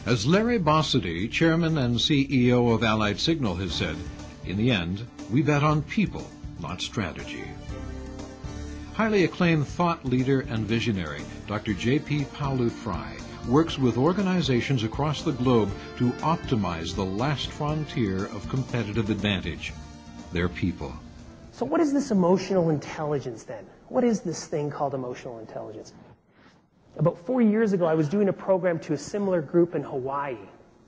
As Larry Bossidy, chairman and CEO of Allied Signal, has said, in the end, we bet on people, not strategy. Highly acclaimed thought leader and visionary, Dr. J.P. Pawliw-Fry works with organizations across the globe to optimize the last frontier of competitive advantage, their people. So what is this emotional intelligence then? What is this thing called emotional intelligence? About 4 years ago, I was doing a program to a similar group in Hawaii,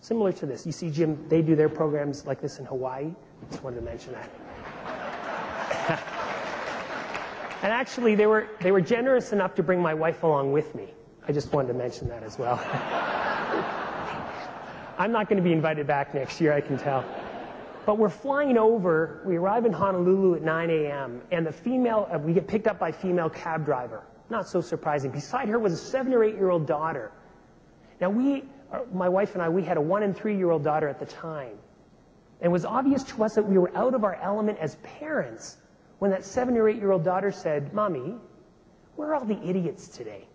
similar to this. You see, Jim, they do their programs like this in Hawaii. Just wanted to mention that. And actually, they were generous enough to bring my wife along with me. I just wanted to mention that as well. I'm not going to be invited back next year, I can tell. But we're flying over. We arrive in Honolulu at 9 a.m. and the female, we get picked up by a female cab driver. Not so surprising. Beside her was a 7 or 8-year-old daughter. Now my wife and I, we had a 1 and 3-year-old daughter at the time. And it was obvious to us that we were out of our element as parents when that 7 or 8-year-old daughter said, "Mommy, where are all the idiots today?"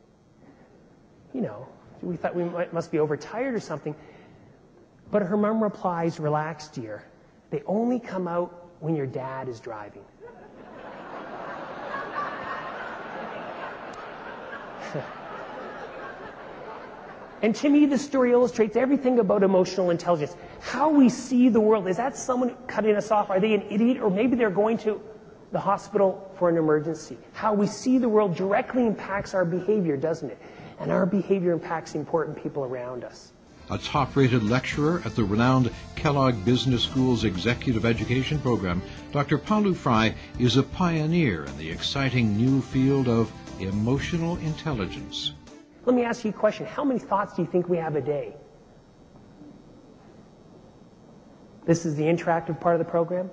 You know, we thought we must be overtired or something. But her mom replies, "Relax, dear. They only come out when your dad is driving." And to me, this story illustrates everything about emotional intelligence. How we see the world. Is that someone cutting us off? Are they an idiot? Or maybe they're going to the hospital for an emergency. How we see the world directly impacts our behavior, doesn't it? And our behavior impacts important people around us. A top-rated lecturer at the renowned Kellogg Business School's Executive Education Program, Dr. Pawliw-Fry is a pioneer in the exciting new field of emotional intelligence. Let me ask you a question. How many thoughts do you think we have a day? This is the interactive part of the program?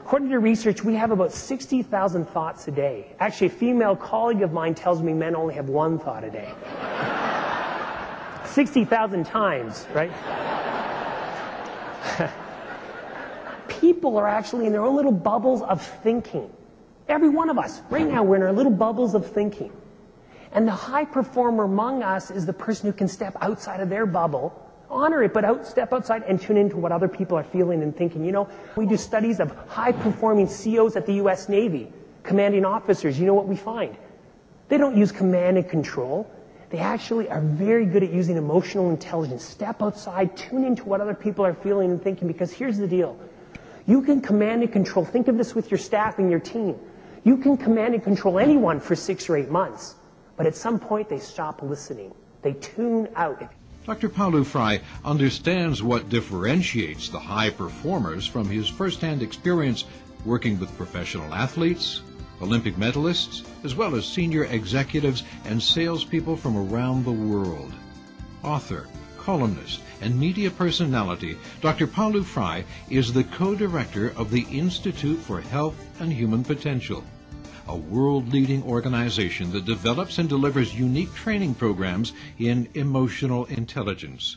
According to research, we have about 60,000 thoughts a day. Actually, a female colleague of mine tells me men only have 1 thought a day. 60,000 times, right? People are actually in their own little bubbles of thinking. Every one of us, right now, we're in our little bubbles of thinking. And the high performer among us is the person who can step outside of their bubble, honor it, but step outside and tune into what other people are feeling and thinking. You know, we do studies of high-performing CEOs at the U.S. Navy, commanding officers. You know what we find? They don't use command and control. They actually are very good at using emotional intelligence. Step outside, tune into what other people are feeling and thinking, because here's the deal. You can command and control. Think of this with your staff and your team. You can command and control anyone for 6 or 8 months, but at some point they stop listening. They tune out. Dr. Pawliw-Fry understands what differentiates the high performers from his first-hand experience working with professional athletes, Olympic medalists, as well as senior executives and salespeople from around the world. Author, columnist, and media personality, Dr. Pawliw-Fry is the co-director of the Institute for Health and Human Potential, a world-leading organization that develops and delivers unique training programs in emotional intelligence.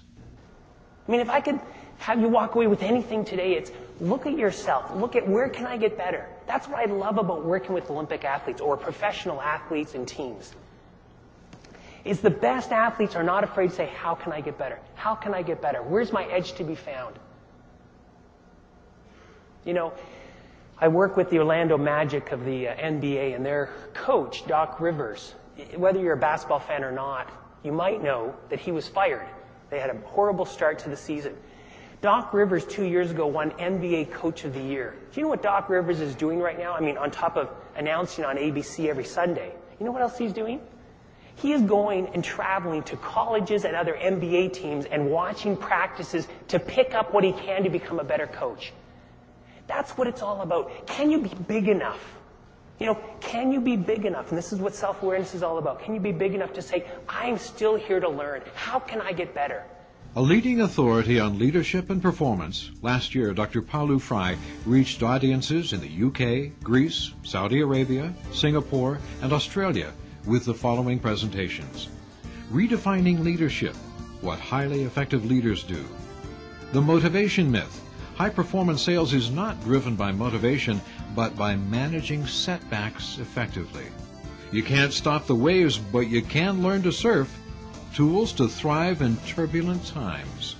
I mean, if I could have you walk away with anything today, it's look at yourself. Look at where can I get better. That's what I love about working with Olympic athletes or professional athletes and teams. Is the best athletes are not afraid to say, how can I get better? How can I get better? Where's my edge to be found? You know, I work with the Orlando Magic of the NBA, and their coach, Doc Rivers. Whether you're a basketball fan or not, you might know that he was fired. They had a horrible start to the season. Doc Rivers 2 years ago won NBA Coach of the Year. Do you know what Doc Rivers is doing right now? I mean, on top of announcing on ABC every Sunday. You know what else he's doing? He is going and traveling to colleges and other NBA teams and watching practices to pick up what he can to become a better coach. That's what it's all about. Can you be big enough? You know, can you be big enough? And this is what self-awareness is all about. Can you be big enough to say, I'm still here to learn. How can I get better? A leading authority on leadership and performance, last year Dr. Pawliw-Fry reached audiences in the UK, Greece, Saudi Arabia, Singapore, and Australia with the following presentations. Redefining Leadership, What Highly Effective Leaders Do. The Motivation Myth. High-performance sales is not driven by motivation, but by managing setbacks effectively. You can't stop the waves, but you can learn to surf. tools to thrive in turbulent times.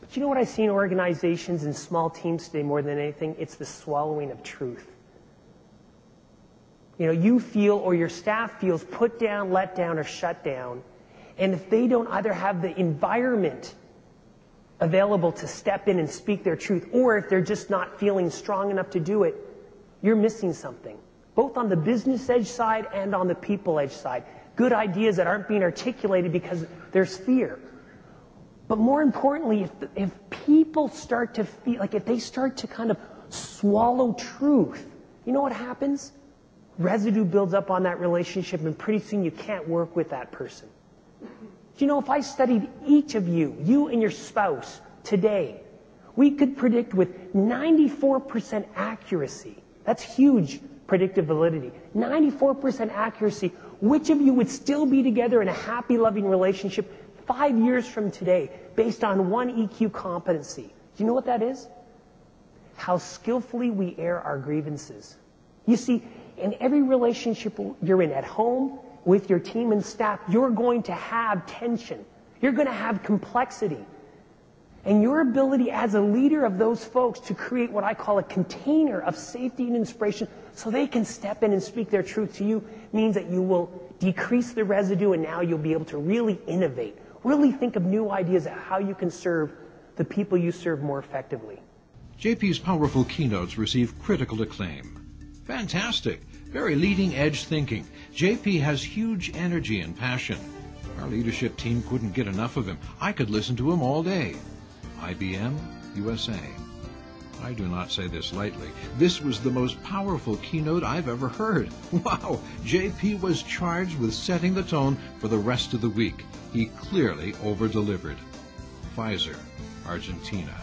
But you know what I see in organizations and small teams today more than anything? It's the swallowing of truth. You know, you feel or your staff feels put down, let down, or shut down. And if they don't either have the environment available to step in and speak their truth, or if they're just not feeling strong enough to do it, you're missing something. Both on the business edge side and on the people edge side. Good ideas that aren't being articulated because there's fear. But more importantly, if people start to feel, like if they start to kind of swallow truth, you know what happens? Residue builds up on that relationship, and pretty soon you can't work with that person. Do you know, if I studied each of you, you and your spouse, today, we could predict with 94% accuracy. That's huge predictive validity. 94% accuracy, which of you would still be together in a happy, loving relationship 5 years from today based on one EQ competency. Do you know what that is? How skillfully we air our grievances. You see, in every relationship you're in, at home, with your team and staff, you're going to have tension. You're going to have complexity. And your ability as a leader of those folks to create what I call a container of safety and inspiration so they can step in and speak their truth to you means that you will decrease the residue, and now you'll be able to really innovate, really think of new ideas of how you can serve the people you serve more effectively. JP's powerful keynotes received critical acclaim. Fantastic. Very leading-edge thinking. JP has huge energy and passion. Our leadership team couldn't get enough of him. I could listen to him all day. IBM, USA. I do not say this lightly. This was the most powerful keynote I've ever heard. Wow! JP was charged with setting the tone for the rest of the week. He clearly over-delivered. Pfizer, Argentina.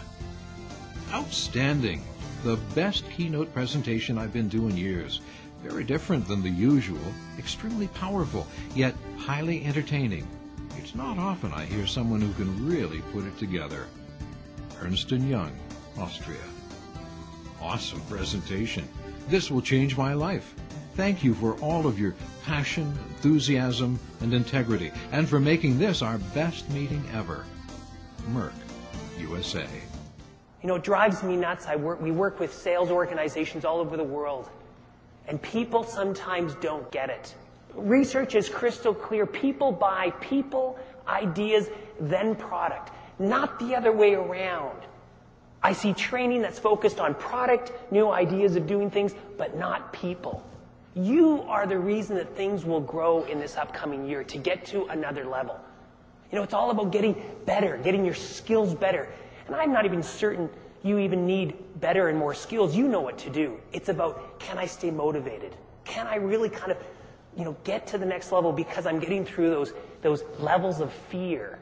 Outstanding! The best keynote presentation I've been to in years. Very different than the usual, extremely powerful, yet highly entertaining. It's not often I hear someone who can really put it together. Ernst & Young, Austria. Awesome presentation. This will change my life. Thank you for all of your passion, enthusiasm, and integrity, and for making this our best meeting ever. Merck, USA. You know, it drives me nuts. We work with sales organizations all over the world, and people sometimes don't get it. Research is crystal clear. People buy people, ideas, then product, not the other way around. I see training that's focused on product, new ideas of doing things, but not people. You are the reason that things will grow in this upcoming year to get to another level. You know, it's all about getting better, getting your skills better. And I'm not even certain you even need better and more skills. You know what to do. It's about, can I stay motivated? Can I really kind of, get to the next level because I'm getting through those levels of fear?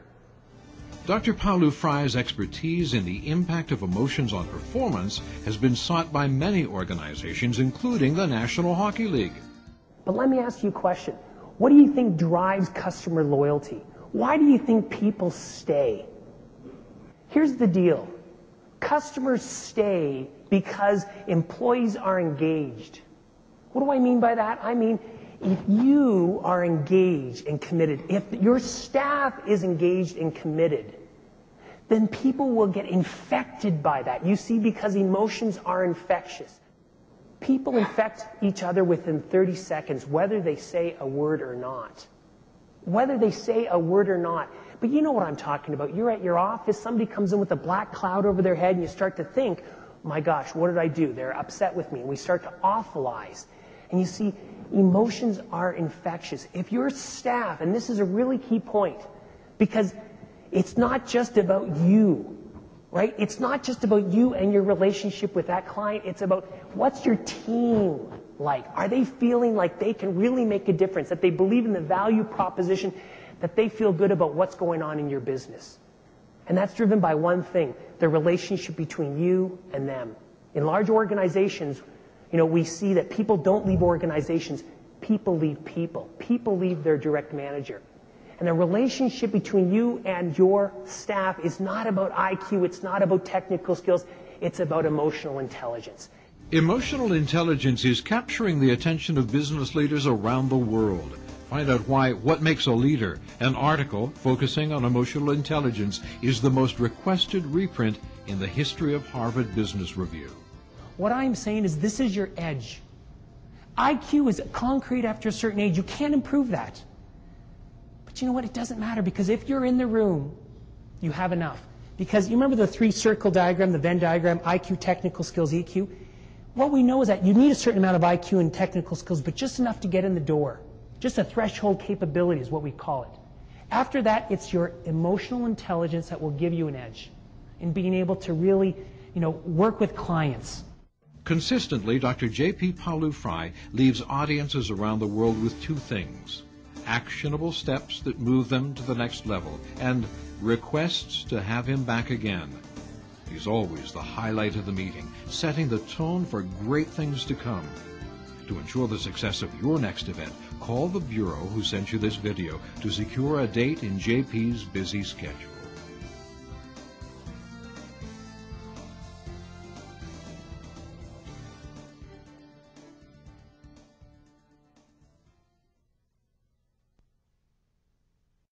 Dr. Pawliw-Fry's expertise in the impact of emotions on performance has been sought by many organizations, including the National Hockey League. But let me ask you a question. What do you think drives customer loyalty? Why do you think people stay? Here's the deal. Customers stay because employees are engaged. What do I mean by that? I mean, if you are engaged and committed, if your staff is engaged and committed, then people will get infected by that. You see, because emotions are infectious. People infect each other within 30 seconds, whether they say a word or not. Whether they say a word or not. But you know what I'm talking about. You're at your office, somebody comes in with a black cloud over their head, and you start to think, my gosh, what did I do? They're upset with me. And we start to awfulize. And you see, emotions are infectious. If your staff, and this is a really key point, because it's not just about you, right? It's not just about you and your relationship with that client. It's about what's your team like? Are they feeling like they can really make a difference, that they believe in the value proposition, that they feel good about what's going on in your business? And that's driven by one thing, the relationship between you and them. In large organizations, we see that people don't leave organizations, people leave people. People leave their direct manager. And the relationship between you and your staff is not about IQ, it's not about technical skills, it's about emotional intelligence. Emotional intelligence is capturing the attention of business leaders around the world. Find out why What Makes a Leader, an article focusing on emotional intelligence, is the most requested reprint in the history of Harvard Business Review. What I'm saying is this is your edge. IQ is concrete after a certain age. You can't improve that. But you know what? It doesn't matter, because if you're in the room, you have enough. Because you remember the three-circle diagram, the Venn diagram, IQ, technical skills, EQ? What we know is that you need a certain amount of IQ and technical skills, but just enough to get in the door. Just a threshold capability is what we call it. After that, it's your emotional intelligence that will give you an edge in being able to really, work with clients. Consistently, Dr. J.P. Pawliw-Fry leaves audiences around the world with two things: actionable steps that move them to the next level, and requests to have him back again. He's always the highlight of the meeting, setting the tone for great things to come. To ensure the success of your next event, call the Bureau who sent you this video to secure a date in JP's busy schedule.